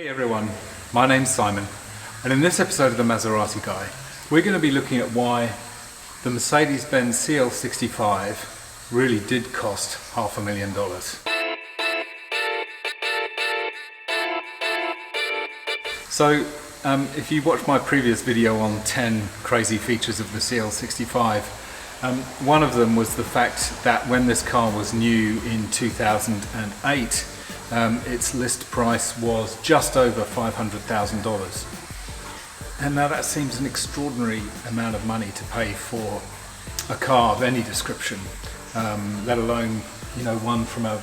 Hey everyone, my name's Simon, and in this episode of the Maserati Guy, we're going to be looking at why the Mercedes-Benz CL65 really did cost $500,000. So, if you watched my previous video on 10 crazy features of the CL65, one of them was the fact that when this car was new in 2008, its list price was just over $500,000. And now that seems an extraordinary amount of money to pay for a car of any description, let alone, you know, one from a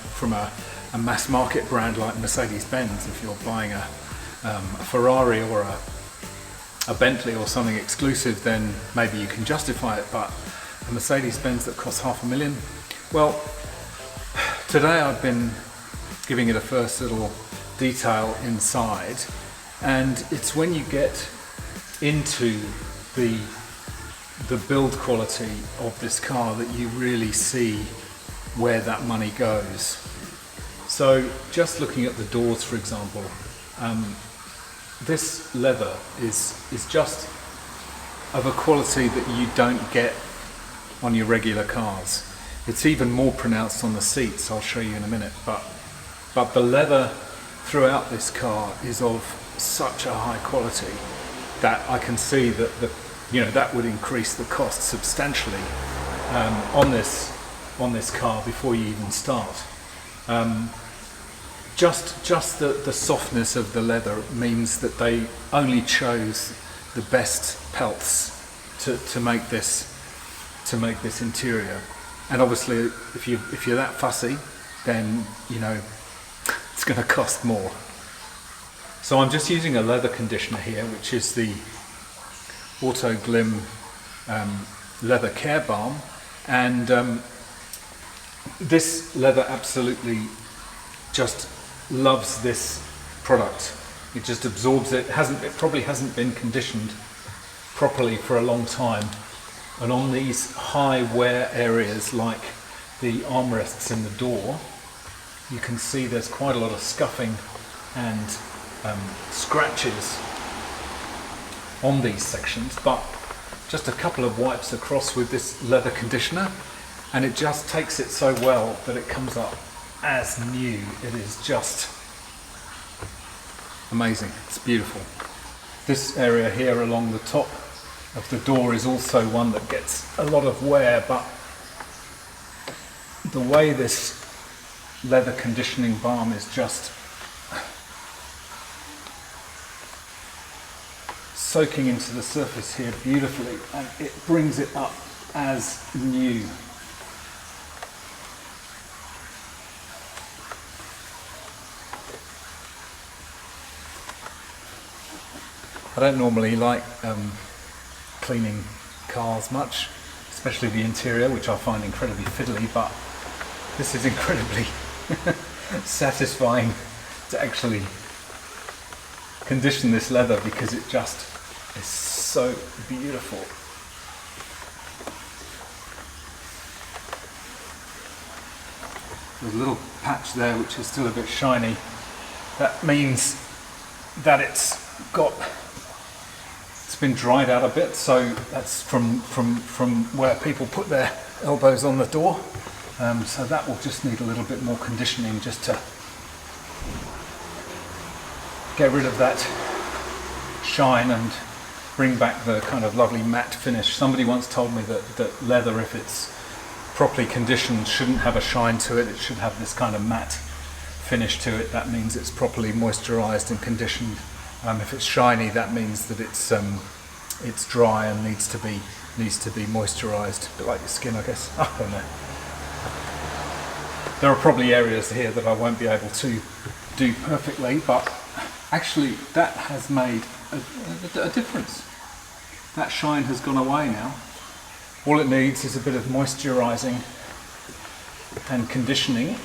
mass market brand like Mercedes-Benz. If you're buying a Ferrari or a Bentley or something exclusive, then maybe you can justify it, but a Mercedes-Benz that costs $500,000, well, today I've been giving it a first little detail inside, and it's when you get into the build quality of this car that you really see where that money goes. So just looking at the doors, for example, this leather is just of a quality that you don't get on your regular cars. It's even more pronounced on the seats, I'll show you in a minute, but the leather throughout this car is of such a high quality that I can see that that would increase the cost substantially on this car before you even start. Just the softness of the leather means that they only chose the best pelts to make this interior. And obviously, if you're that fussy, then it's going to cost more. So I'm just using a leather conditioner here, which is the Auto Glim leather care balm, and this leather absolutely just loves this product. It just absorbs it. It probably hasn't been conditioned properly for a long time, and on these high wear areas like the armrests in the door, you can see there's quite a lot of scuffing and scratches on these sections, but just a couple of wipes across with this leather conditioner and it just takes it so well that it comes up as new. It is just amazing. It's beautiful. This area here along the top of the door is also one that gets a lot of wear, but the way this leather conditioning balm is just soaking into the surface here beautifully, and it brings it up as new. I don't normally like cleaning cars much, especially the interior, which I find incredibly fiddly, but this is incredibly satisfying to actually condition this leather because it just is so beautiful. There's a little patch there which is still a bit shiny. That means that it's been dried out a bit, so that's from where people put their elbows on the door. So that will just need a little bit more conditioning just to get rid of that shine and bring back the kind of lovely matte finish. Somebody once told me that leather, if it's properly conditioned, shouldn't have a shine to it. It should have this kind of matte finish to it. That means it's properly moisturized and conditioned. If it's shiny, that means that it's dry and needs to be moisturized, a bit like your skin, I guess. I don't know. There are probably areas here that I won't be able to do perfectly, but actually that has made a difference. That shine has gone away now. All it needs is a bit of moisturizing and conditioning,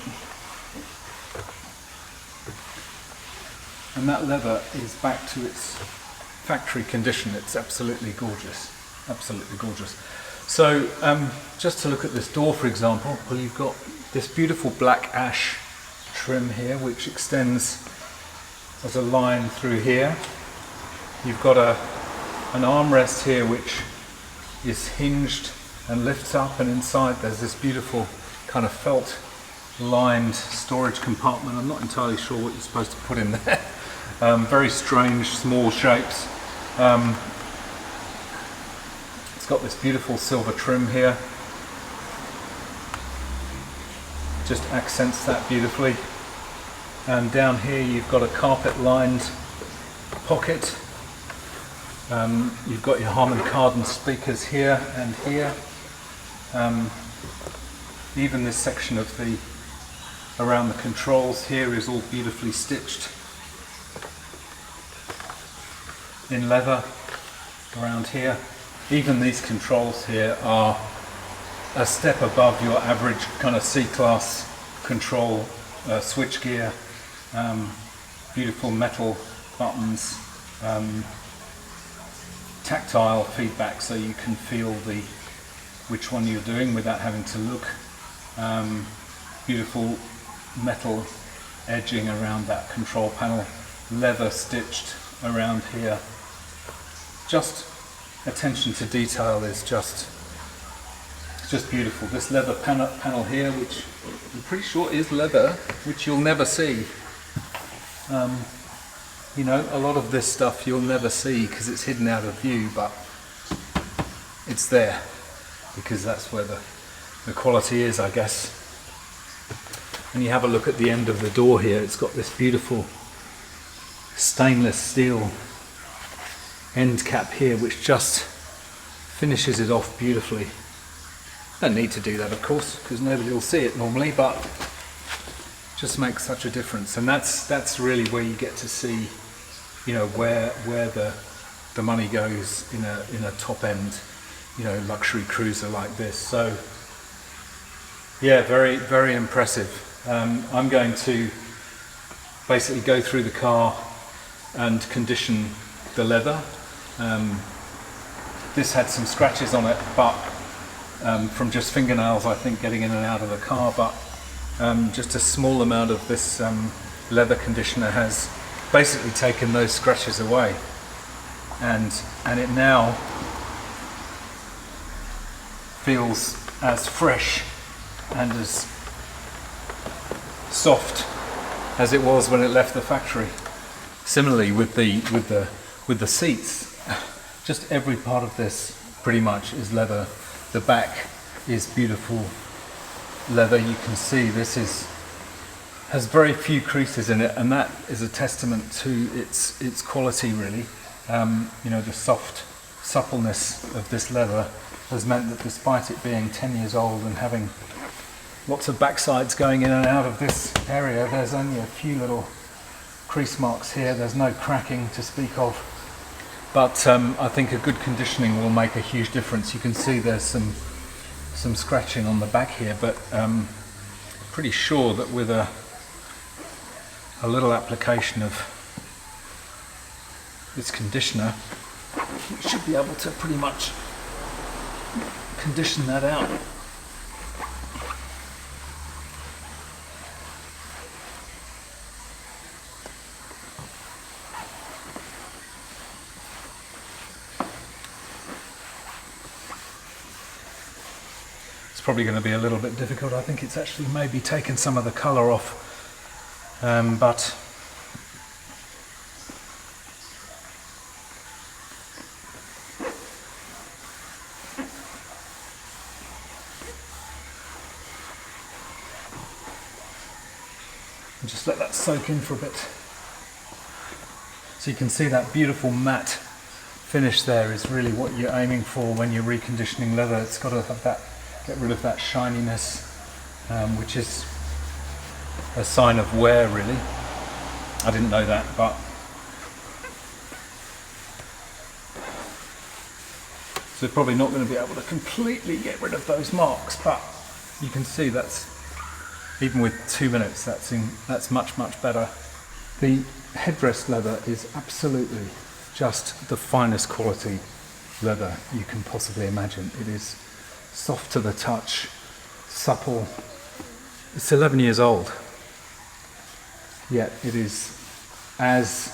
and that leather is back to its factory condition. It's absolutely gorgeous, absolutely gorgeous. So just to look at this door, for example, well, you've got this beautiful black ash trim here which extends there's a line through here. You've got an armrest here which is hinged and lifts up, and inside there's this beautiful kind of felt lined storage compartment. I'm not entirely sure what you're supposed to put in there. Very strange small shapes. It's got this beautiful silver trim here. Just accents that beautifully. And down here you've got a carpet lined pocket. You've got your Harman Kardon speakers here and here. Even this section of the around the controls here is all beautifully stitched in leather around here. Even these controls here are a step above your average kind of C-class control switchgear. Beautiful metal buttons, tactile feedback so you can feel which one you're doing without having to look. Beautiful metal edging around that control panel, leather stitched around here. Just attention to detail is just beautiful. This leather panel here, which I'm pretty sure is leather, which you'll never see. You know, a lot of this stuff you'll never see because it's hidden out of view, but it's there because that's where the quality is, I guess. And you have a look at the end of the door here, it's got this beautiful stainless steel end cap here which just finishes it off beautifully. Don't need to do that, of course, because nobody will see it normally, but just makes such a difference. And that's really where you get to see, you know, where the money goes in a top end, you know, luxury cruiser like this. So yeah, very, very impressive. I'm going to basically go through the car and condition the leather. This had some scratches on it, but from just fingernails, I think, getting in and out of the car, but just a small amount of this leather conditioner has basically taken those scratches away, and it now feels as fresh and as soft as it was when it left the factory. Similarly with the seats, just every part of this pretty much is leather. The back is beautiful leather. You can see this has very few creases in it, and that is a testament to its quality, really. You know, the soft suppleness of this leather has meant that despite it being 10 years old and having lots of backsides going in and out of this area, there's only a few little crease marks here. There's no cracking to speak of, but I think a good conditioning will make a huge difference. You can see there's some scratching on the back here, but pretty sure that with a little application of this conditioner, you should be able to pretty much condition that out. It's probably going to be a little bit difficult. I think it's actually maybe taken some of the colour off, but just let that soak in for a bit. So you can see that beautiful matte finish there is really what you're aiming for when you're reconditioning leather. It's got to have that, get rid of that shininess, which is a sign of wear, really. I didn't know that, but so we're probably not going to be able to completely get rid of those marks, but you can see that's, even with 2 minutes, that's much better. The headrest leather is absolutely just the finest quality leather you can possibly imagine. It is soft to the touch, supple. It's 11 years old, yet it is as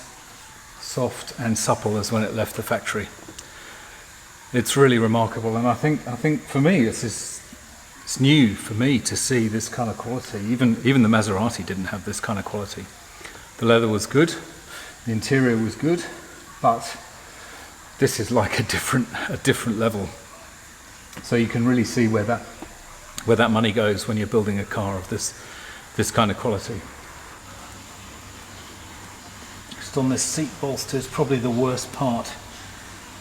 soft and supple as when it left the factory. It's really remarkable, and I think for me it's new for me to see this kind of quality. Even the Maserati didn't have this kind of quality. The leather was good, the interior was good, but this is like a different level. So you can really see where that money goes when you're building a car of this kind of quality. Just on this seat bolster is probably the worst part.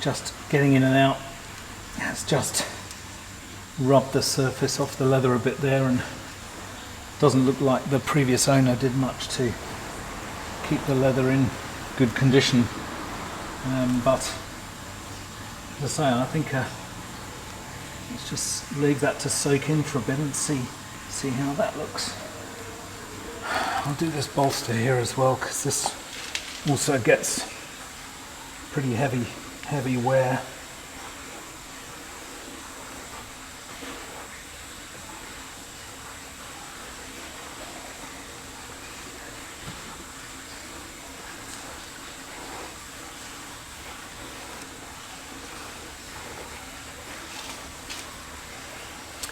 Just getting in and out has just rubbed the surface off the leather a bit there, and doesn't look like the previous owner did much to keep the leather in good condition. But as I say, I think let's just leave that to soak in for a bit and see how that looks. I'll do this bolster here as well, because this also gets pretty heavy wear.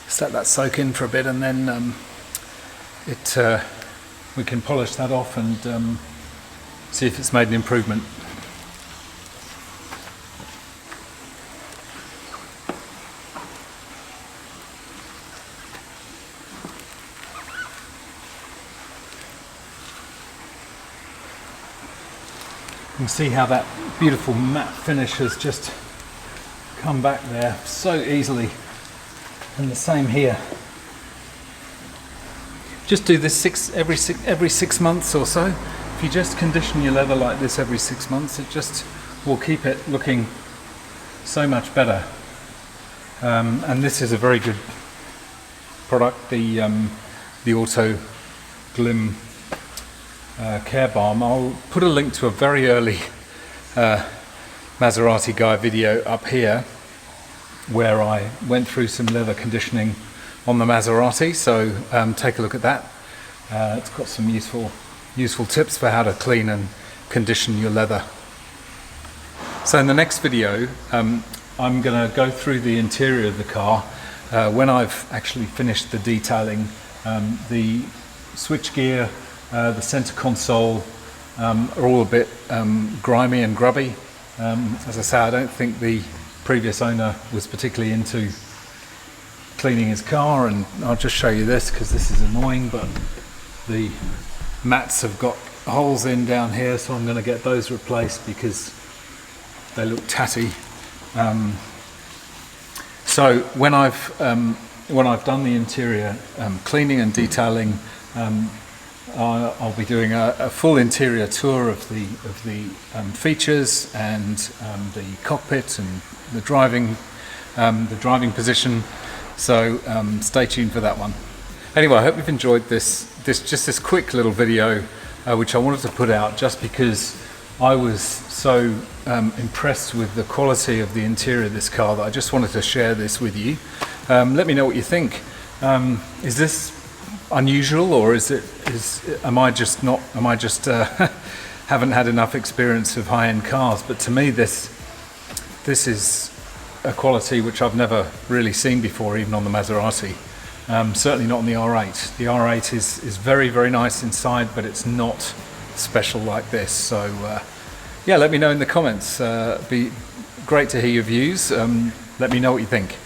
Just let that soak in for a bit, and then we can polish that off and see if it's made an improvement. You can see how that beautiful matte finish has just come back there so easily, and the same here. Just do this every 6 months or so. If you just condition your leather like this every 6 months, it just will keep it looking so much better. And this is a very good product, the Auto Glim Care Balm. I'll put a link to a very early Maserati Guy video up here, where I went through some leather conditioning on the Maserati, so take a look at that. It's got some useful tips for how to clean and condition your leather. So in the next video, I'm going to go through the interior of the car when I've actually finished the detailing. The switchgear, the center console are all a bit grimy and grubby. As I say, I don't think the previous owner was particularly into cleaning his car, and I'll just show you this because this is annoying, but the mats have got holes in down here, so I'm going to get those replaced because they look tatty. So when I've done the interior cleaning and detailing, I'll be doing a full interior tour of the features and the cockpit and the driving position. So stay tuned for that one. Anyway, I hope you've enjoyed this quick little video, which I wanted to put out just because I was so impressed with the quality of the interior of this car that I just wanted to share this with you. Let me know what you think. Is this unusual, or am I just haven't had enough experience of high-end cars? But to me, this is a quality which I've never really seen before, even on the Maserati. Certainly not on the R8. The R8 is very, very nice inside, but it's not special like this. So yeah, let me know in the comments. Be great to hear your views. Let me know what you think.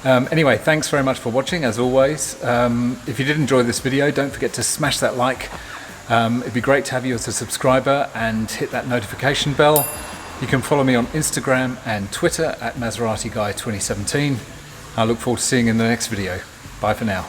Anyway, thanks very much for watching, as always. If you did enjoy this video, don't forget to smash that like. It'd be great to have you as a subscriber, and hit that notification bell. You can follow me on Instagram and Twitter at Maserati Guy 2017. I look forward to seeing you in the next video. Bye for now.